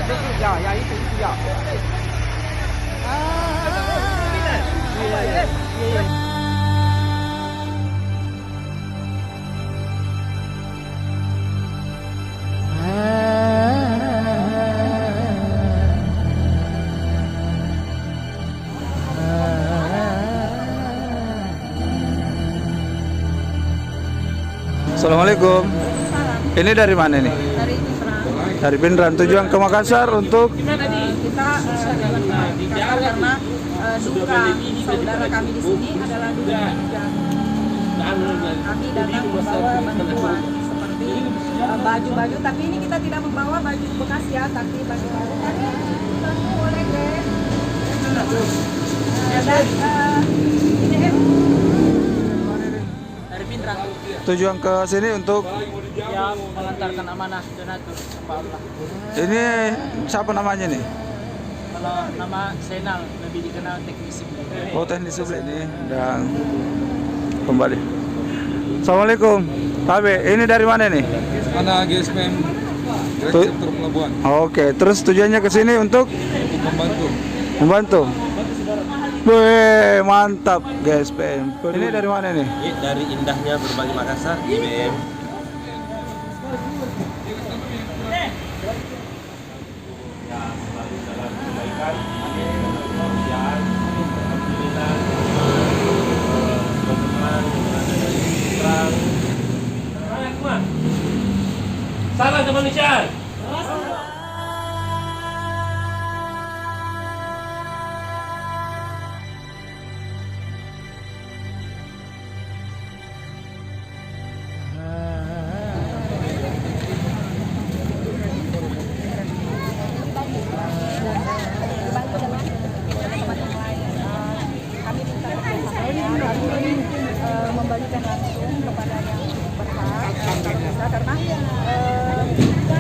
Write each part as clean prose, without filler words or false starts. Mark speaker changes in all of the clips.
Speaker 1: Ya itu ya.
Speaker 2: Assalamualaikum. Ini dari mana nih?
Speaker 3: Dari Pindrang.
Speaker 2: Dari Pindrang. Tujuan ke Makassar untuk
Speaker 3: Kita jalan ke Makassar karena duka saudara kami di sini adalah duka meninggal. Kami datang membawa bantuan seperti baju-baju, tapi ini kita tidak membawa baju bekas ya, tapi baju baru. Kami dibantu oleh dan IDM dari Pindrang.
Speaker 2: tujuan ke sini untuk
Speaker 3: Ya, mengantarkan amanah donatur hamba Allah.
Speaker 2: ini siapa namanya nih?
Speaker 3: Kalau nama Senal lebih dikenal teknisi.
Speaker 2: Oh, teknis sebelah ini dan kembali. Assalamualaikum. Pak B, ini dari mana nih?
Speaker 4: Mana GSPM sektor pelabuhan
Speaker 2: Oke, terus tujuannya ke sini untuk
Speaker 4: membantu.
Speaker 2: membantu. Wih, mantap guys, PM. Ini dari mana nih?
Speaker 5: Dari indahnya berbagi Makassar, IBM. Salam kemanusiaan.
Speaker 3: Kami minta kami membalikan langsung kepada yang berhak kalau bisa karena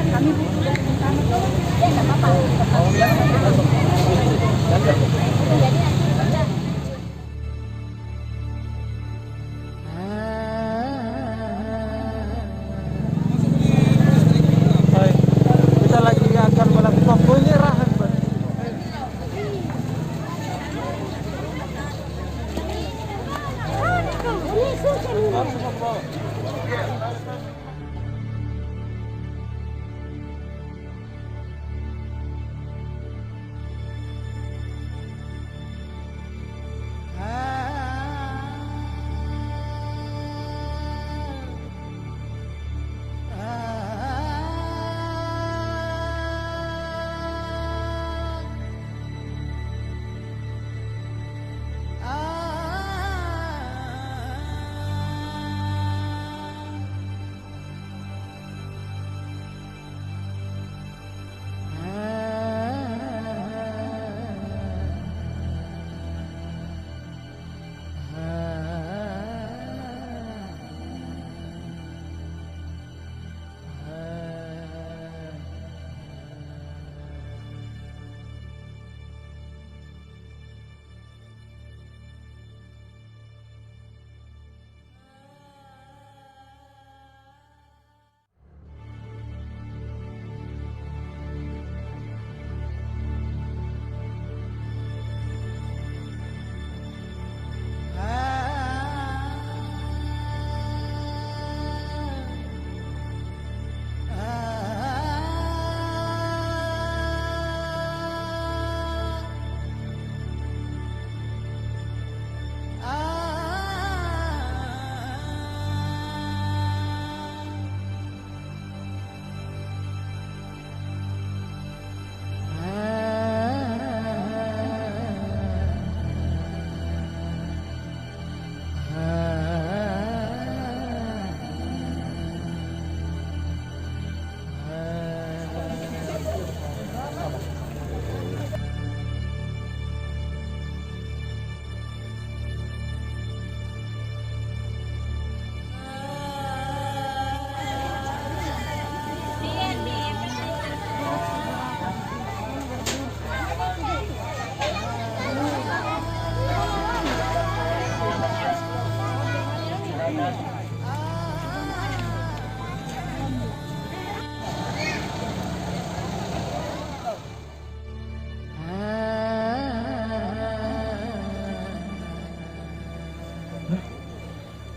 Speaker 3: kami butuh dokumen nggak apa-apa.
Speaker 2: Kita lagi akan melakukan penyerahan.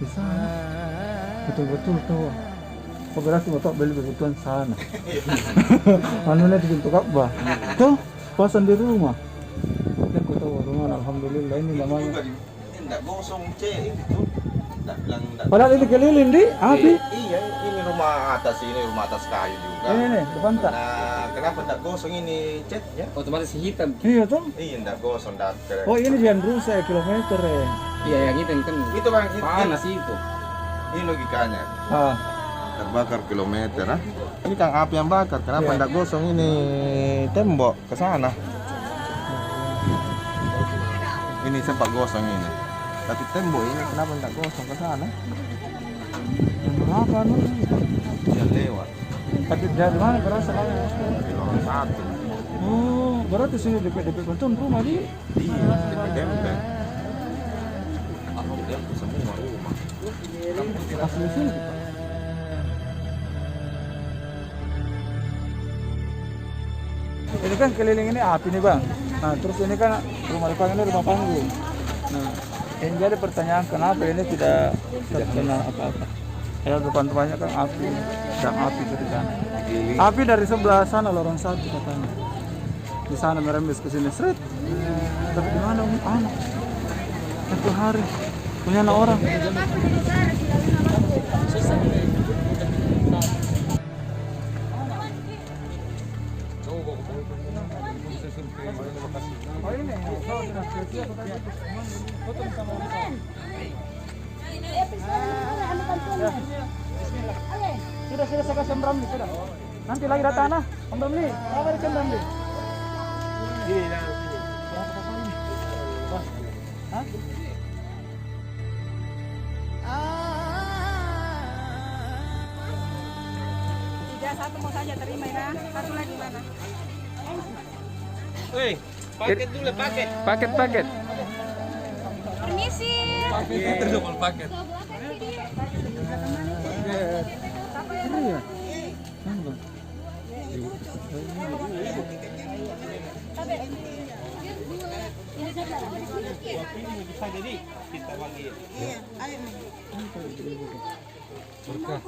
Speaker 2: Di sana. Betul-betul tuh. Oh berarti mau tak beli kebutuhan sana. Anu di pintu Ka'bah. Tuh, pasan di rumah. Dan kau tahu rumah alhamdulillah ini namanya.
Speaker 5: Enggak gosong cek itu. Enggak bilang enggak.
Speaker 2: Padahal ini keliling di api.
Speaker 5: Iya, ini rumah atas kayu juga.
Speaker 2: Ini nih, depan tak.
Speaker 5: Nah, kenapa enggak gosong ini catnya?
Speaker 4: Otomatis hitam.
Speaker 2: Iya tuh.
Speaker 5: Iya, enggak gosong enggak.
Speaker 2: Oh ini jangan rusak kilometer ya.
Speaker 4: Iya yang hitam kan.
Speaker 5: Itu Bang,
Speaker 4: Panas itu.
Speaker 5: ini logikanya.
Speaker 2: Ah,
Speaker 5: Terbakar kilometer, ah. Ini kan api yang bakar, kenapa
Speaker 2: Iya.
Speaker 5: enggak gosong ini tembok ke sana? Ini sempat gosong ini. Tapi tembok ini kenapa enggak gosong ke sana?
Speaker 2: apa anu?
Speaker 5: Dia lewat
Speaker 2: Tapi dari mana berasal?
Speaker 5: dari lorong 1.
Speaker 2: Oh, berarti sini DP kantor rumah di.
Speaker 5: Iya, di Dempeng. Aku Dempeng semua rumah.
Speaker 2: Asli sini. Ini kan keliling ini api nih bang. Nah terus ini kan rumah depan ini rumah panggung. Nah yang jadi pertanyaan kenapa ini tidak terkena apa-apa? Ya depan-depannya kan api, dan api itu di sana. Api dari sebelah sana lorong 1 katanya. Di sana merembes ke sini seret. Tapi di mana anak? Satu hari punya anak orang. Oh ini, sudah saya kasih Om Ramli sudah. Nanti lagi datang nah, Om Ramli, kabarkan Om Ramli. Hah?
Speaker 3: Tiga, satu mau saja terima ya. Satu lagi mana?
Speaker 5: Woi, paket dulu paket.
Speaker 2: Paket.
Speaker 3: Permisi.
Speaker 4: Itu double paket.
Speaker 2: Iya.
Speaker 5: Bisa jadi kita panggil.
Speaker 4: Berkah.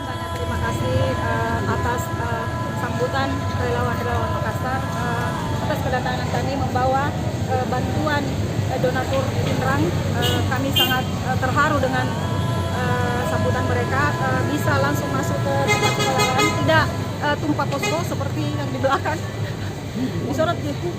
Speaker 3: Banyak terima kasih atas sambutan relawan-relawan Makassar atas kedatangan kami membawa bantuan donatur Pinrang. Kami sangat terharu dengan sambutan mereka, bisa langsung masuk ke tempat relawan, tidak tumpah posko seperti yang di belakang disorot gitu.